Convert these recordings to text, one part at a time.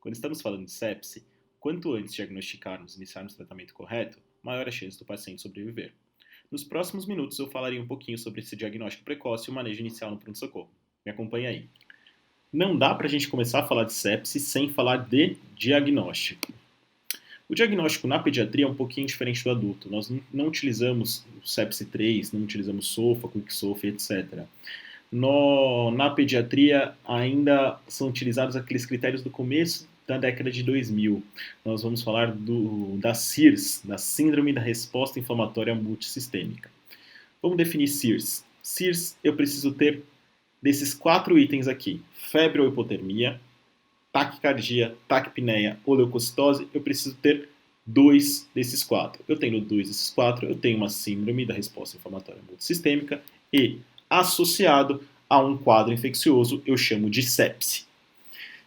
Quando estamos falando de sepse, quanto antes diagnosticarmos e iniciarmos o tratamento correto, maior a chance do paciente sobreviver. Nos próximos minutos eu falarei um pouquinho sobre esse diagnóstico precoce e o manejo inicial no pronto-socorro. Me acompanhe aí. Não dá para a gente começar a falar de sepse sem falar de diagnóstico. O diagnóstico na pediatria é um pouquinho diferente do adulto. Nós não utilizamos o sepse 3, não utilizamos SOFA, QuickSOFA, etc. Na pediatria ainda são utilizados aqueles critérios do começo da década de 2000. Nós vamos falar da SIRS, da Síndrome da Resposta Inflamatória Multissistêmica. Vamos definir SIRS. SIRS eu preciso ter desses 4 itens aqui: febre ou hipotermia, taquicardia, taquipneia ou leucocitose. Eu preciso ter 2 desses 4. Eu tendo 2 desses 4, eu tenho uma síndrome da resposta inflamatória multissistêmica e, associado a um quadro infeccioso, eu chamo de sepse.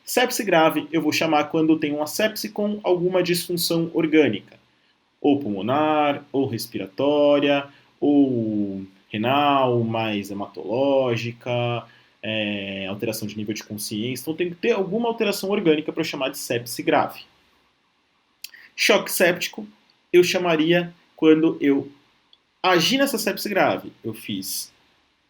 Sepse grave eu vou chamar quando tem uma sepse com alguma disfunção orgânica, ou pulmonar, ou respiratória, ou renal, mais hematológica, alteração de nível de consciência. Então tem que ter alguma alteração orgânica para eu chamar de sepse grave. Choque séptico eu chamaria quando eu agi nessa sepse grave. Eu fiz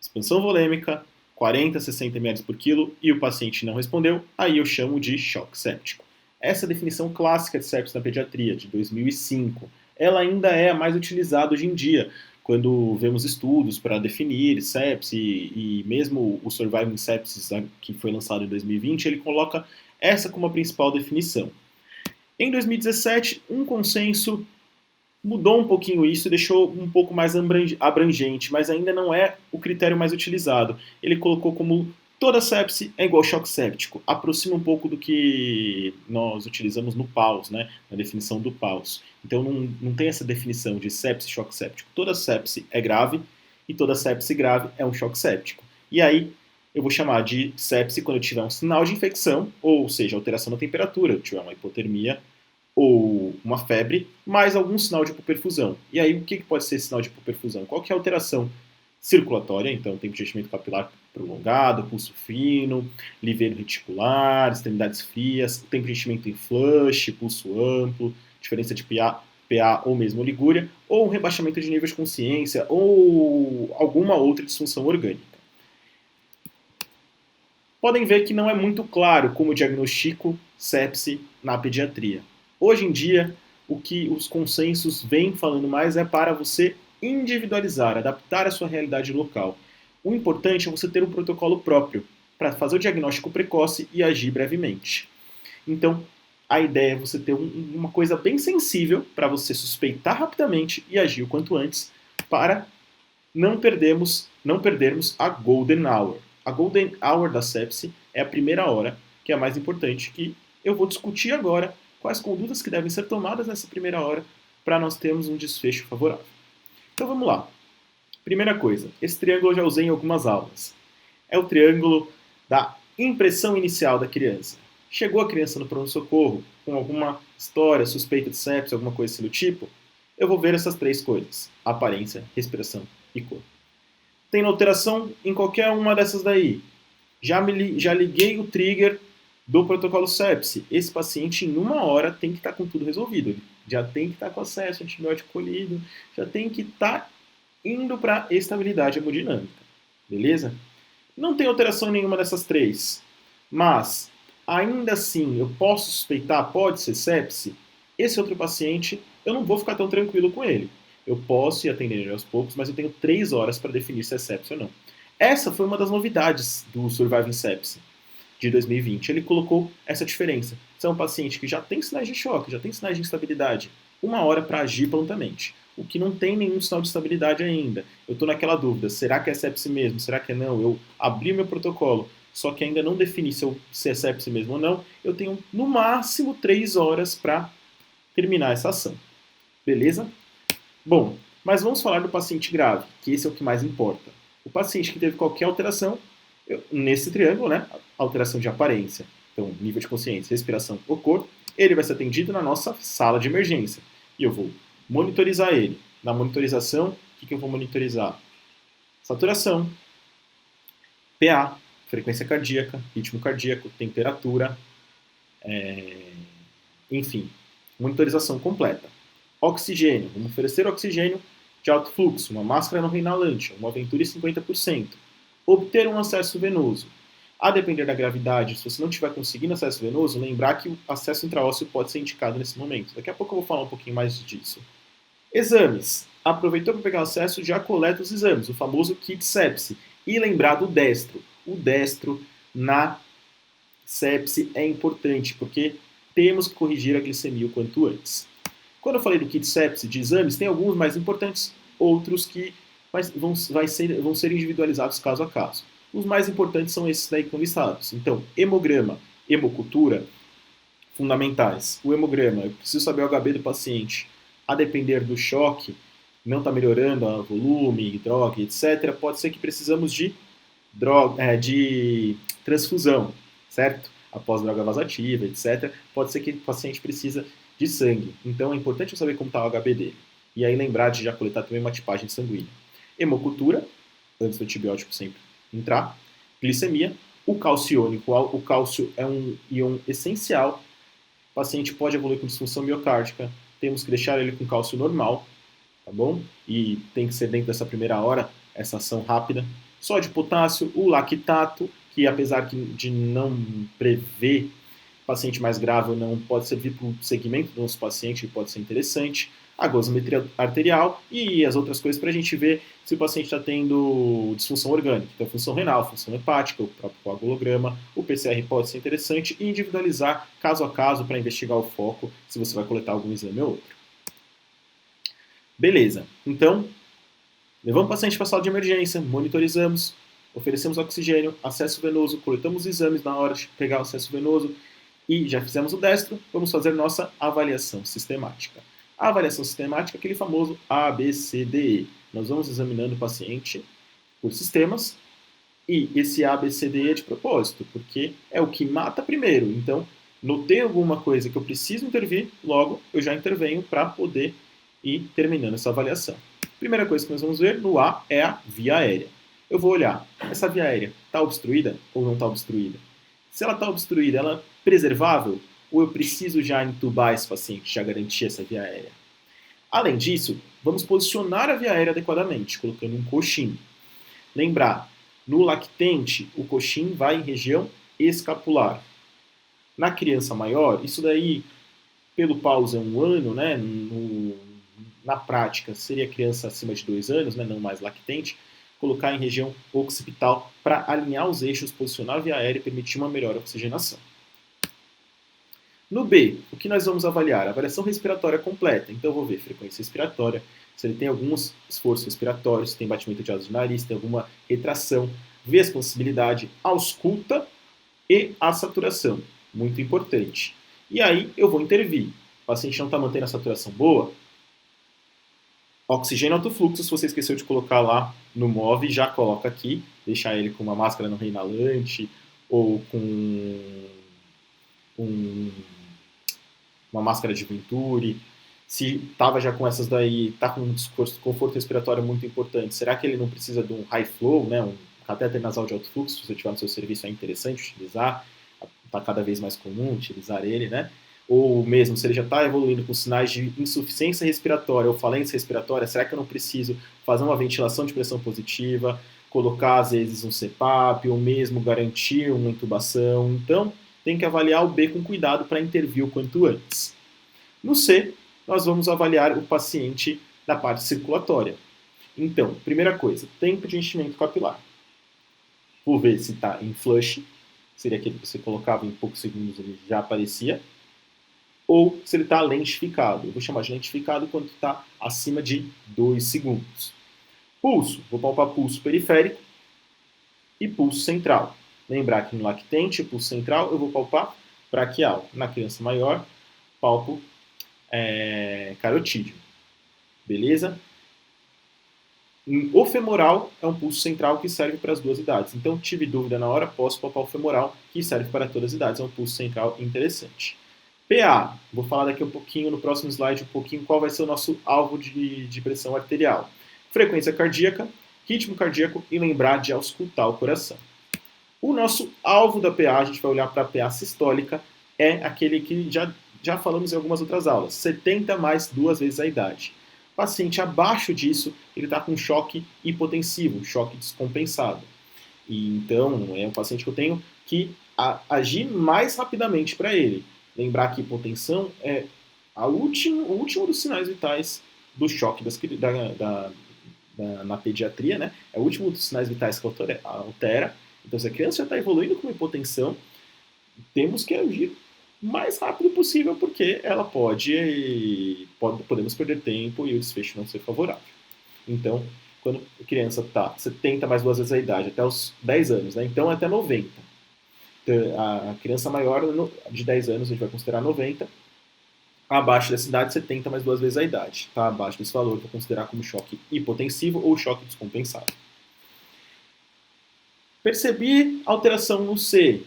expansão volêmica, 40 a 60 ml por quilo, e o paciente não respondeu, aí eu chamo de choque séptico. Essa definição clássica de sepse na pediatria, de 2005, ela ainda é a mais utilizada hoje em dia, quando vemos estudos para definir sepse, e mesmo o Surviving Sepsis, que foi lançado em 2020, ele coloca essa como a principal definição. Em 2017, um consenso mudou um pouquinho isso e deixou um pouco mais abrangente, mas ainda não é o critério mais utilizado. Ele colocou como toda sepse é igual choque séptico. Aproxima um pouco do que nós utilizamos no PAUS, né? Na definição do PAUS. Então não tem essa definição de sepse e choque séptico. Toda sepse é grave e toda sepse grave é um choque séptico. E aí eu vou chamar de sepse quando eu tiver um sinal de infecção, ou seja, alteração da temperatura, eu tiver uma hipotermia ou uma febre, mais algum sinal de hipoperfusão. E aí, o que pode ser sinal de hipoperfusão? Qual que é a alteração circulatória? Então, tem preenchimento capilar prolongado, pulso fino, liveno reticular, extremidades frias, tem preenchimento em flush, pulso amplo, diferença de PA ou mesmo oligúria, ou um rebaixamento de nível de consciência, ou alguma outra disfunção orgânica. Podem ver que não é muito claro como diagnostico sepse na pediatria. Hoje em dia, o que os consensos vêm falando mais é para você individualizar, adaptar a sua realidade local. O importante é você ter um protocolo próprio para fazer o diagnóstico precoce e agir brevemente. Então, a ideia é você ter uma coisa bem sensível para você suspeitar rapidamente e agir o quanto antes para não perdermos a golden hour. A golden hour da sepse é a primeira hora, que é a mais importante, que eu vou discutir agora quais condutas que devem ser tomadas nessa primeira hora para nós termos um desfecho favorável. Então vamos lá. Primeira coisa, esse triângulo eu já usei em algumas aulas. É o triângulo da impressão inicial da criança. Chegou a criança no pronto-socorro com alguma história, suspeita de sepse, alguma coisa assim do tipo, eu vou ver essas 3 coisas: aparência, respiração e cor. Tem alteração em qualquer uma dessas daí. Já liguei o trigger do protocolo sepse. Esse paciente, em 1 hora, tem que estar com tudo resolvido. Ele já tem que estar com acesso antibiótico colhido, já tem que estar indo para estabilidade hemodinâmica. Beleza? Não tem alteração em nenhuma dessas 3. Mas, ainda assim, eu posso suspeitar, pode ser sepse. Esse outro paciente, eu não vou ficar tão tranquilo com ele. Eu posso ir atendendo ele aos poucos, mas eu tenho 3 horas para definir se é sepse ou não. Essa foi uma das novidades do Surviving Sepsis de 2020. Ele colocou essa diferença. Se é um paciente que já tem sinais de choque, já tem sinais de instabilidade, 1 hora para agir prontamente. O que não tem nenhum sinal de estabilidade ainda. Eu estou naquela dúvida, será que é sepse mesmo? Será que é não? Eu abri meu protocolo, só que ainda não defini se é sepse mesmo ou não. Eu tenho, no máximo, 3 horas para terminar essa ação. Beleza? Bom, mas vamos falar do paciente grave, que esse é o que mais importa. O paciente que teve qualquer alteração, nesse triângulo, né, alteração de aparência, então nível de consciência, respiração ou cor, ele vai ser atendido na nossa sala de emergência. E eu vou monitorizar ele. Na monitorização, o que eu vou monitorizar? Saturação, PA, frequência cardíaca, ritmo cardíaco, temperatura, Enfim, monitorização completa. Oxigênio. Vamos oferecer oxigênio de alto fluxo, uma máscara não inalante, uma Venturi 50%. Obter um acesso venoso. A depender da gravidade, se você não estiver conseguindo acesso venoso, lembrar que o acesso intraósseo pode ser indicado nesse momento. Daqui a pouco eu vou falar um pouquinho mais disso. Exames. Aproveitou para pegar acesso, já coleta os exames, o famoso kit sepse. E lembrar do destro. O destro na sepse é importante, porque temos que corrigir a glicemia o quanto antes. Quando eu falei do kit sepse de exames, tem alguns mais importantes, outros que vão ser individualizados caso a caso. Os mais importantes são esses daí que estão listados. Então, hemograma, hemocultura, fundamentais. O hemograma, eu preciso saber o HB do paciente. A depender do choque, não está melhorando o volume, droga, etc., pode ser que precisamos de transfusão, certo? Após droga vasativa, etc., pode ser que o paciente precisa de sangue. Então é importante eu saber como está o HB dele. E aí lembrar de já coletar também uma tipagem sanguínea. Hemocultura, antes do antibiótico sempre entrar. Glicemia, o cálcio iônico. O cálcio é um íon essencial. O paciente pode evoluir com disfunção miocárdica. Temos que deixar ele com cálcio normal, tá bom? E tem que ser dentro dessa primeira hora, essa ação rápida. Sódio, potássio, o lactato, que apesar de não prever paciente mais grave ou não, pode servir para o segmento do nosso paciente, que pode ser interessante. A gosimetria arterial e as outras coisas para a gente ver se o paciente está tendo disfunção orgânica. Então, função renal, função hepática, o próprio coagulograma, o PCR pode ser interessante e individualizar caso a caso para investigar o foco, se você vai coletar algum exame ou outro. Beleza, então, levamos o paciente para a sala de emergência, monitorizamos, oferecemos oxigênio, acesso venoso, coletamos exames na hora de pegar o acesso venoso e já fizemos o destro, vamos fazer nossa avaliação sistemática. A avaliação sistemática é aquele famoso ABCDE. Nós vamos examinando o paciente por sistemas e esse ABCDE é de propósito, porque é o que mata primeiro. Então, notei alguma coisa que eu preciso intervir, logo eu já intervenho para poder ir terminando essa avaliação. Primeira coisa que nós vamos ver no A é a via aérea. Eu vou olhar, essa via aérea está obstruída ou não está obstruída? Se ela está obstruída, ela é preservável? Ou eu preciso já entubar esse paciente, já garantir essa via aérea? Além disso, vamos posicionar a via aérea adequadamente, colocando um coxim. Lembrar, no lactente, o coxim vai em região escapular. Na criança maior, isso daí, pelo pausa é 1 ano, né? Na prática, seria criança acima de 2 anos, né? Não mais lactente, colocar em região occipital para alinhar os eixos, posicionar a via aérea e permitir uma melhor oxigenação. No B, o que nós vamos avaliar? A avaliação respiratória completa. Então eu vou ver frequência respiratória, se ele tem alguns esforços respiratórios, se tem batimento de asas de nariz, tem alguma retração, ver a expansibilidade, a ausculta e a saturação. Muito importante. E aí eu vou intervir. O paciente não está mantendo a saturação boa? Oxigênio alto fluxo, se você esqueceu de colocar lá no MOV, já coloca aqui, deixar ele com uma máscara não reinalante ou com uma máscara de Venturi. Se estava já com essas daí, está com um conforto respiratório muito importante, será que ele não precisa de um high flow, né, um catéter nasal de alto fluxo? Se você tiver no seu serviço, é interessante utilizar, está cada vez mais comum utilizar ele, né? Ou mesmo, se ele já está evoluindo com sinais de insuficiência respiratória ou falência respiratória, será que eu não preciso fazer uma ventilação de pressão positiva, colocar às vezes um CPAP, ou mesmo garantir uma intubação? Então, tem que avaliar o B com cuidado para intervir o quanto antes. No C, nós vamos avaliar o paciente da parte circulatória. Então, primeira coisa, tempo de enchimento capilar. Vou ver se está em flush, seria aquele que você colocava em poucos segundos ele já aparecia, ou se ele está lentificado. Eu vou chamar de lentificado quando está acima de 2 segundos. Pulso, vou palpar pulso periférico e pulso central. Lembrar que no lactente, pulso central, eu vou palpar braquial. Na criança maior, palpo carotídeo. Beleza? O femoral é um pulso central que serve para as duas idades. Então, tive dúvida na hora, posso palpar o femoral, que serve para todas as idades. É um pulso central interessante. PA, vou falar daqui um pouquinho, no próximo slide, um pouquinho qual vai ser o nosso alvo de pressão arterial. Frequência cardíaca, ritmo cardíaco e lembrar de auscultar o coração. O nosso alvo da PA, a gente vai olhar para a PA sistólica, é aquele que já falamos em algumas outras aulas, 70 mais 2 vezes a idade. Paciente abaixo disso, ele está com choque hipotensivo, choque descompensado. E então, é um paciente que eu tenho que agir mais rapidamente para ele. Lembrar que hipotensão é o último dos sinais vitais do choque na pediatria, né? É o último dos sinais vitais que altera. Então, se a criança já está evoluindo com hipotensão, temos que agir o mais rápido possível, porque ela podemos perder tempo e o desfecho não ser favorável. Então, quando a criança está 70 mais 2 vezes a idade, até os 10 anos, né? Então até 90. Então, a criança maior de 10 anos a gente vai considerar 90, abaixo dessa idade 70 mais 2 vezes a idade. Tá? Abaixo desse valor, vou considerar como choque hipotensivo ou choque descompensado. Percebi alteração no C,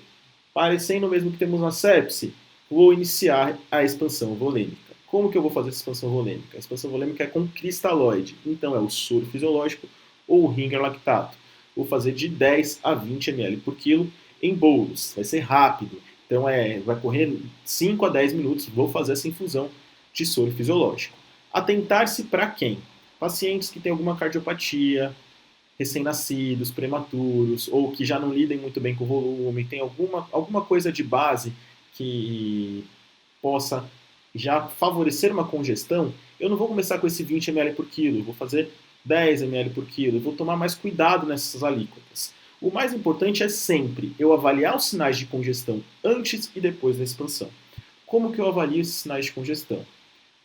parecendo o mesmo que temos na sepse, vou iniciar a expansão volêmica. Como que eu vou fazer essa expansão volêmica? A expansão volêmica é com cristalóide, então é o soro fisiológico ou o ringer lactato. Vou fazer de 10 a 20 ml por quilo em bolos, vai ser rápido. Então vai correr 5 a 10 minutos, vou fazer essa infusão de soro fisiológico. Atentar-se para quem? Pacientes que têm alguma cardiopatia, recém-nascidos, prematuros, ou que já não lidem muito bem com o volume, tem alguma coisa de base que possa já favorecer uma congestão, eu não vou começar com esse 20 ml por quilo, vou fazer 10 ml por quilo, vou tomar mais cuidado nessas alíquotas. O mais importante é sempre eu avaliar os sinais de congestão antes e depois da expansão. Como que eu avalio esses sinais de congestão?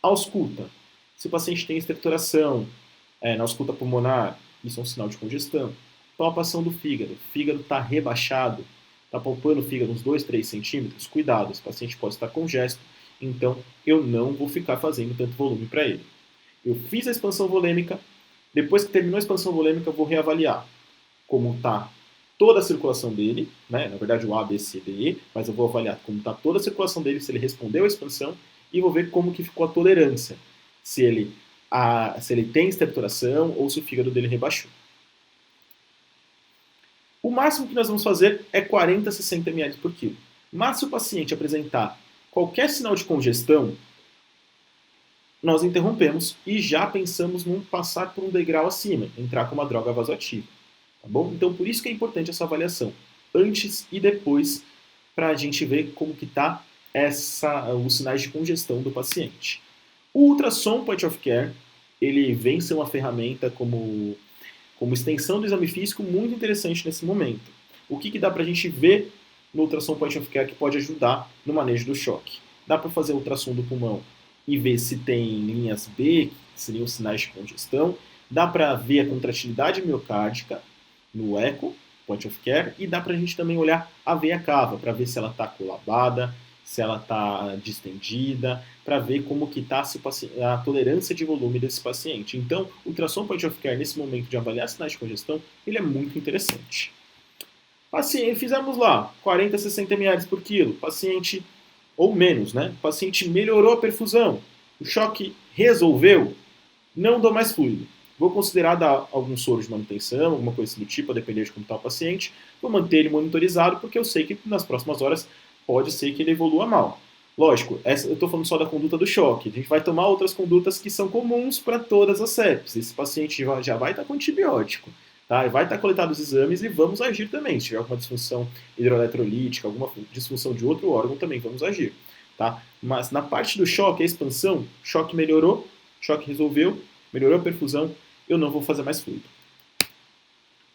Ausculta. Se o paciente tem estertoração na ausculta pulmonar, isso é um sinal de congestão. Palpação do fígado. O fígado está rebaixado, está palpando o fígado uns 2, 3 centímetros. Cuidado, esse paciente pode estar congesto, então eu não vou ficar fazendo tanto volume para ele. Eu fiz a expansão volêmica, depois que terminou a expansão volêmica, eu vou reavaliar como está toda a circulação dele, né? Na verdade o A, B, C, D, E, mas eu vou avaliar como está toda a circulação dele, se ele respondeu à expansão, e vou ver como que ficou a tolerância, se ele tem estertoração ou se o fígado dele rebaixou. O máximo que nós vamos fazer é 40 a 60 ml por quilo. Mas se o paciente apresentar qualquer sinal de congestão, nós interrompemos e já pensamos em passar por um degrau acima, entrar com uma droga vasoativa. Tá bom? Então, por isso que é importante essa avaliação, antes e depois, para a gente ver como que está os sinais de congestão do paciente. O ultrassom point of care, ele vem ser uma ferramenta como extensão do exame físico muito interessante nesse momento. O que dá para a gente ver no ultrassom point of care que pode ajudar no manejo do choque? Dá para fazer ultrassom do pulmão e ver se tem linhas B, que seriam sinais de congestão. Dá para ver a contratilidade miocárdica no eco, point of care, e dá para a gente também olhar a veia cava, para ver se ela está colabada, se ela está distendida, para ver como que está a tolerância de volume desse paciente. Então, o ultrassom point of care, nesse momento de avaliar sinais de congestão, ele é muito interessante. Paciente, fizemos lá 40 a 60 ml por quilo, paciente, ou menos, né? O paciente melhorou a perfusão, o choque resolveu, não dou mais fluido. Vou considerar dar algum soro de manutenção, alguma coisa do tipo, a depender de como está o paciente. Vou manter ele monitorizado, porque eu sei que nas próximas horas pode ser que ele evolua mal. Lógico, eu estou falando só da conduta do choque. A gente vai tomar outras condutas que são comuns para todas as sepses. Esse paciente já vai estar com antibiótico. Tá? Vai estar coletado os exames e vamos agir também. Se tiver alguma disfunção hidroeletrolítica, alguma disfunção de outro órgão, também vamos agir. Tá? Mas na parte do choque, a expansão, choque melhorou, choque resolveu, melhorou a perfusão, eu não vou fazer mais fluido.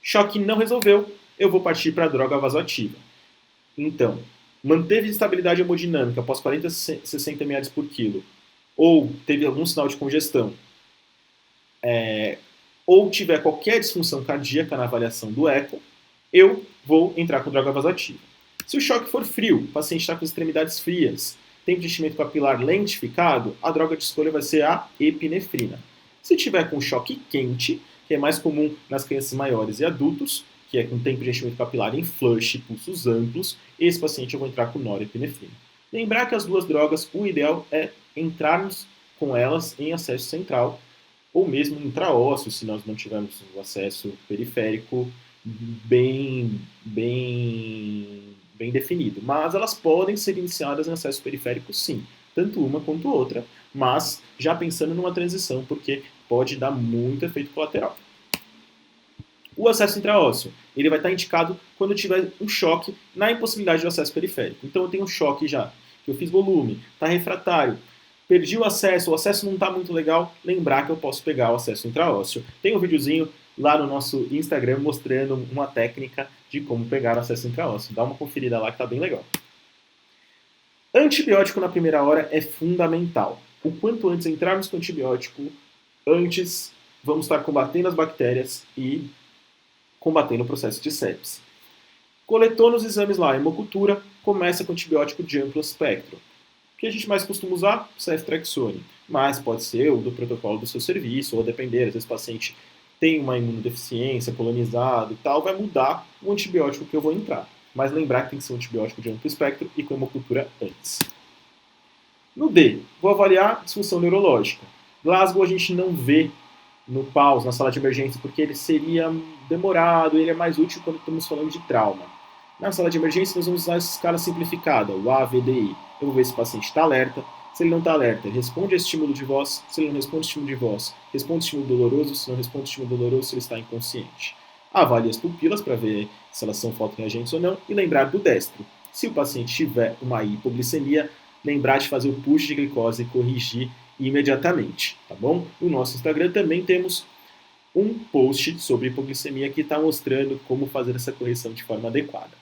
Choque não resolveu, eu vou partir para a droga vasoativa. Então, manteve estabilidade hemodinâmica após 40 a 60 ml por quilo, ou teve algum sinal de congestão, ou tiver qualquer disfunção cardíaca na avaliação do eco, eu vou entrar com droga vasoativa. Se o choque for frio, o paciente está com extremidades frias, tem preenchimento capilar lentificado, a droga de escolha vai ser a epinefrina. Se tiver com choque quente, que é mais comum nas crianças maiores e adultos, que é com tempo de enchimento capilar em flush, pulsos amplos, esse paciente eu vou entrar com norepinefrina. Lembrar que as duas drogas, o ideal é entrarmos com elas em acesso central, ou mesmo intraósseo, se nós não tivermos o acesso periférico bem bem definido. Mas elas podem ser iniciadas em acesso periférico sim, tanto uma quanto outra, mas já pensando numa transição, porque pode dar muito efeito colateral. O acesso intraósseo, ele vai estar indicado quando tiver um choque na impossibilidade do acesso periférico. Então eu tenho um choque já, que eu fiz volume, está refratário, perdi o acesso não está muito legal, lembrar que eu posso pegar o acesso intraósseo. Tem um videozinho lá no nosso Instagram mostrando uma técnica de como pegar o acesso intraósseo. Dá uma conferida lá que está bem legal. Antibiótico na primeira hora é fundamental. O quanto antes entrarmos com antibiótico, antes vamos estar combatendo as bactérias e combatendo o processo de sepse. Coletou nos exames lá a hemocultura, começa com antibiótico de amplo espectro. O que a gente mais costuma usar? Ceftriaxone. Mas pode ser o do protocolo do seu serviço, ou depender, às vezes o paciente tem uma imunodeficiência, colonizado e tal, vai mudar o antibiótico que eu vou entrar. Mas lembrar que tem que ser um antibiótico de amplo espectro e com hemocultura antes. No D, vou avaliar disfunção neurológica. Glasgow a gente não vê no PAUS, na sala de emergência, porque ele seria demorado, ele é mais útil quando estamos falando de trauma. Na sala de emergência, nós vamos usar essa escala simplificada, o AVDI. Eu vou ver se o paciente está alerta. Se ele não está alerta, ele responde a estímulo de voz. Se ele não responde a estímulo de voz, responde a estímulo doloroso. Se não responde a estímulo doloroso, se ele está inconsciente. Avalie as pupilas para ver se elas são fotorreagentes ou não. E lembrar do destro. Se o paciente tiver uma hipoglicemia, lembrar de fazer o push de glicose e corrigir imediatamente, tá bom? No nosso Instagram também temos um post sobre hipoglicemia que está mostrando como fazer essa correção de forma adequada.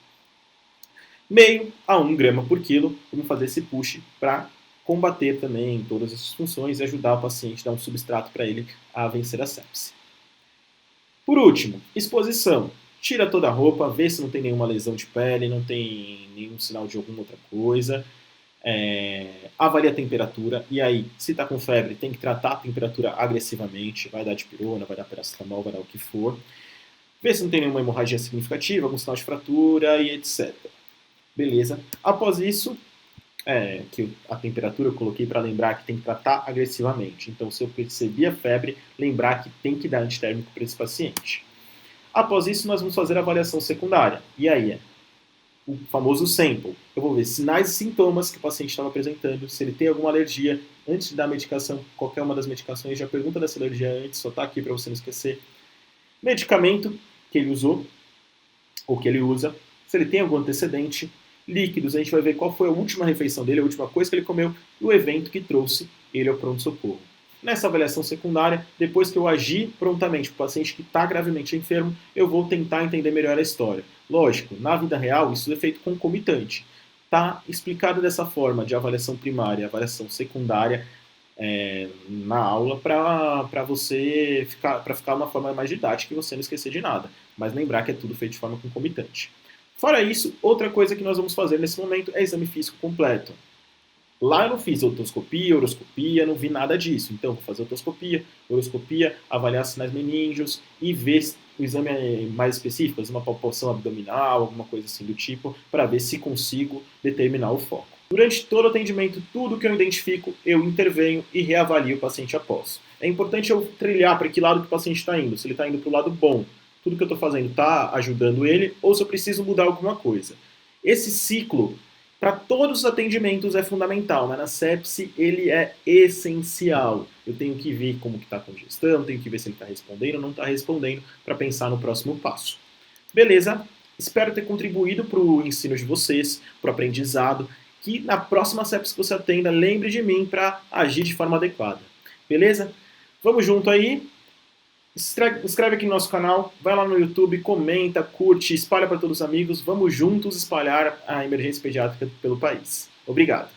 Meio a 1 grama por quilo, vamos fazer esse push para combater também todas essas funções e ajudar o paciente, dar um substrato para ele a vencer a sepse. Por último, exposição. Tira toda a roupa, vê se não tem nenhuma lesão de pele, não tem nenhum sinal de alguma outra coisa. Avalia a temperatura, e aí, se está com febre, tem que tratar a temperatura agressivamente, vai dar dipirona, vai dar paracetamol, vai dar o que for. Vê se não tem nenhuma hemorragia significativa, algum sinal de fratura e etc. Beleza? Após isso, que a temperatura eu coloquei para lembrar que tem que tratar agressivamente. Então, se eu percebi a febre, lembrar que tem que dar antitérmico para esse paciente. Após isso, nós vamos fazer a avaliação secundária. E aí, o famoso sample. Eu vou ver sinais e sintomas que o paciente estava apresentando, se ele tem alguma alergia, antes de dar a medicação, qualquer uma das medicações, já pergunta dessa alergia antes, só está aqui para você não esquecer. Medicamento que ele usou, ou que ele usa, se ele tem algum antecedente, líquidos, a gente vai ver qual foi a última refeição dele, a última coisa que ele comeu, e o evento que trouxe ele ao pronto-socorro. Nessa avaliação secundária, depois que eu agir prontamente para o paciente que está gravemente enfermo, eu vou tentar entender melhor a história. Lógico, na vida real, isso é feito concomitante. Está explicado dessa forma de avaliação primária e avaliação secundária na aula para você ficar uma forma mais didática e você não esquecer de nada. Mas lembrar que é tudo feito de forma concomitante. Fora isso, outra coisa que nós vamos fazer nesse momento é exame físico completo. Lá eu não fiz otoscopia, horoscopia, não vi nada disso. Então, vou fazer otoscopia, horoscopia, avaliar sinais meníngeos e ver o exame mais específico, fazer uma palpação abdominal, alguma coisa assim do tipo, para ver se consigo determinar o foco. Durante todo o atendimento, tudo que eu identifico, eu intervenho e reavalio o paciente após. É importante eu trilhar para que lado que o paciente está indo, se ele está indo para o lado bom, tudo que eu estou fazendo está ajudando ele, ou se eu preciso mudar alguma coisa. Esse ciclo, para todos os atendimentos, é fundamental, mas na sepse ele é essencial. Eu tenho que ver como está a congestão, tenho que ver se ele está respondendo ou não está respondendo, para pensar no próximo passo. Beleza? Espero ter contribuído para o ensino de vocês, para o aprendizado, que na próxima sepse que você atenda, lembre de mim para agir de forma adequada. Beleza? Vamos junto aí. Inscreve aqui no nosso canal, vai lá no YouTube, comenta, curte, espalha para todos os amigos. Vamos juntos espalhar a emergência pediátrica pelo país. Obrigado.